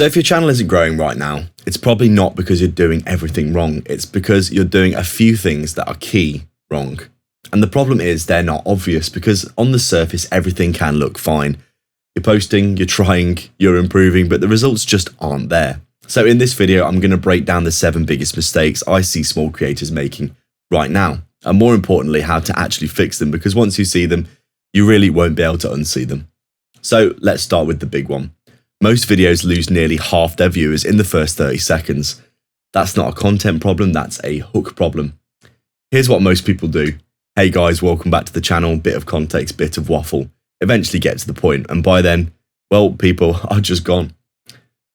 So if your channel isn't growing right now, it's probably not because you're doing everything wrong. It's because you're doing a few things that are key wrong. And the problem is they're not obvious because on the surface, everything can look fine. You're posting, you're trying, you're improving, but the results just aren't there. So in this video, I'm going to break down the 7 biggest mistakes I see small creators making right now. And more importantly, how to actually fix them, because once you see them, you really won't be able to unsee them. So let's start with the big one. Most videos lose nearly half their viewers in the first 30 seconds. That's not a content problem, that's a hook problem. Here's what most people do. Hey guys, welcome back to the channel, bit of context, bit of waffle. Eventually get to the point, and by then, well, people are just gone.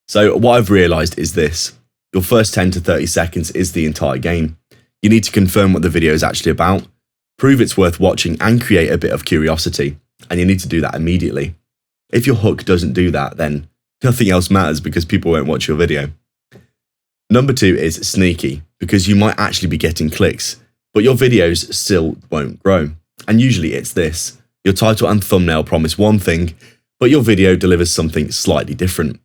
So what I've realized is this. Your first 10 to 30 seconds is the entire game. You need to confirm what the video is actually about, prove it's worth watching, and create a bit of curiosity. And you need to do that immediately. If your hook doesn't do that, then nothing else matters because people won't watch your video. Number 2 is sneaky, because you might actually be getting clicks, but your videos still won't grow. And usually it's this. Your title and thumbnail promise one thing, but your video delivers something slightly different.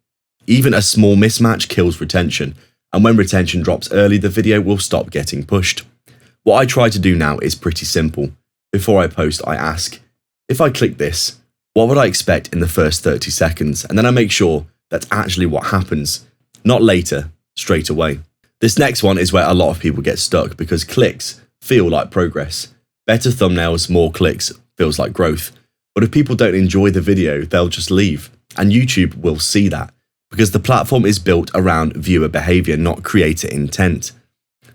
Even a small mismatch kills retention, and when retention drops early, the video will stop getting pushed. What I try to do now is pretty simple. Before I post, I ask, if I click this, what would I expect in the first 30 seconds? And then I make sure that's actually what happens, not later, straight away. This next one is where a lot of people get stuck because clicks feel like progress. Better thumbnails, more clicks feels like growth. But if people don't enjoy the video, they'll just leave. And YouTube will see that because the platform is built around viewer behavior, not creator intent.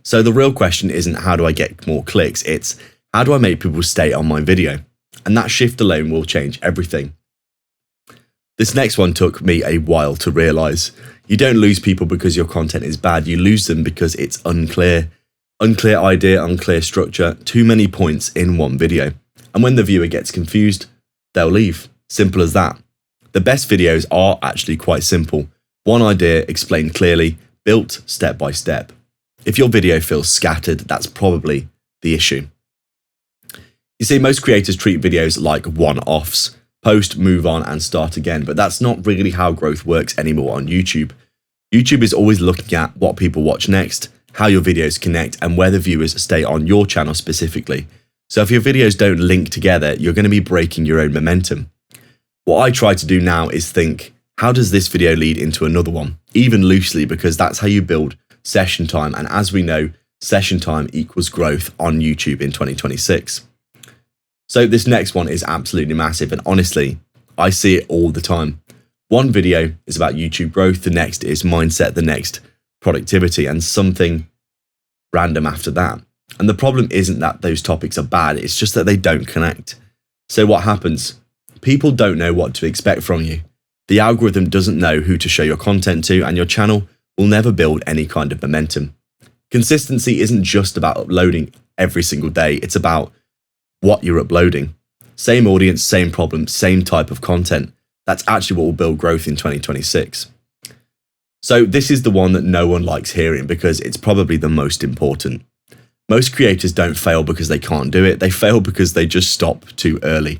So the real question isn't how do I get more clicks? It's how do I make people stay on my video? And that shift alone will change everything. This next one took me a while to realize. You don't lose people because your content is bad. You lose them because it's unclear. Unclear idea, unclear structure, too many points in one video. And when the viewer gets confused, they'll leave. Simple as that. The best videos are actually quite simple. One idea explained clearly, built step by step. If your video feels scattered, that's probably the issue. You see, most creators treat videos like one-offs. Post, move on, and start again. But that's not really how growth works anymore on YouTube. YouTube is always looking at what people watch next, how your videos connect, and whether viewers stay on your channel specifically. So if your videos don't link together, you're going to be breaking your own momentum. What I try to do now is think, how does this video lead into another one? Even loosely, because that's how you build session time. And as we know, session time equals growth on YouTube in 2026. So this next one is absolutely massive, and honestly, I see it all the time. One video is about YouTube growth, the next is mindset, the next productivity, and something random after that. And the problem isn't that those topics are bad, it's just that they don't connect. So what happens? People don't know what to expect from you. The algorithm doesn't know who to show your content to, and your channel will never build any kind of momentum. Consistency isn't just about uploading every single day, it's about what you're uploading. Same audience, same problem, same type of content. That's actually what will build growth in 2026. So this is the one that no one likes hearing because it's probably the most important. Most creators don't fail because they can't do it. They fail because they just stop too early.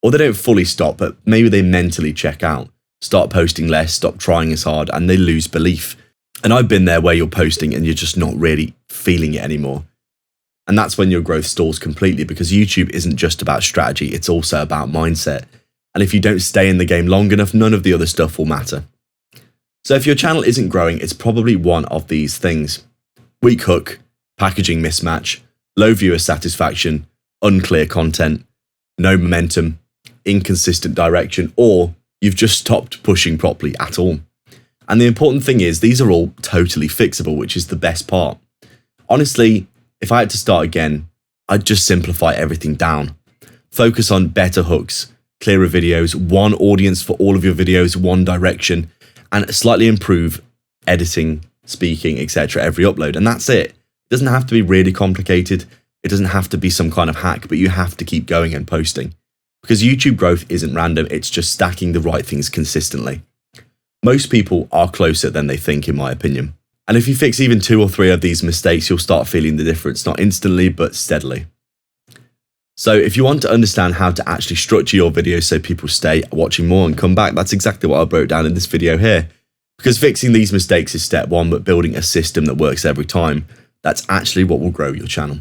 Or they don't fully stop, but maybe they mentally check out, start posting less, stop trying as hard, and they lose belief. And I've been there where you're posting and you're just not really feeling it anymore. And that's when your growth stalls completely because YouTube isn't just about strategy, it's also about mindset. And if you don't stay in the game long enough, none of the other stuff will matter. So if your channel isn't growing, it's probably one of these things. Weak hook, packaging mismatch, low viewer satisfaction, unclear content, no momentum, inconsistent direction, or you've just stopped pushing properly at all. And the important thing is these are all totally fixable, which is the best part. Honestly, if I had to start again, I'd just simplify everything down. Focus on better hooks, clearer videos, one audience for all of your videos, one direction, and slightly improve editing, speaking, etc. every upload. And that's it. It doesn't have to be really complicated. It doesn't have to be some kind of hack, but you have to keep going and posting. Because YouTube growth isn't random, it's just stacking the right things consistently. Most people are closer than they think, in my opinion. And if you fix even 2 or 3 of these mistakes, you'll start feeling the difference, not instantly, but steadily. So if you want to understand how to actually structure your videos so people stay watching more and come back, that's exactly what I broke down in this video here. Because fixing these mistakes is step one, but building a system that works every time, that's actually what will grow your channel.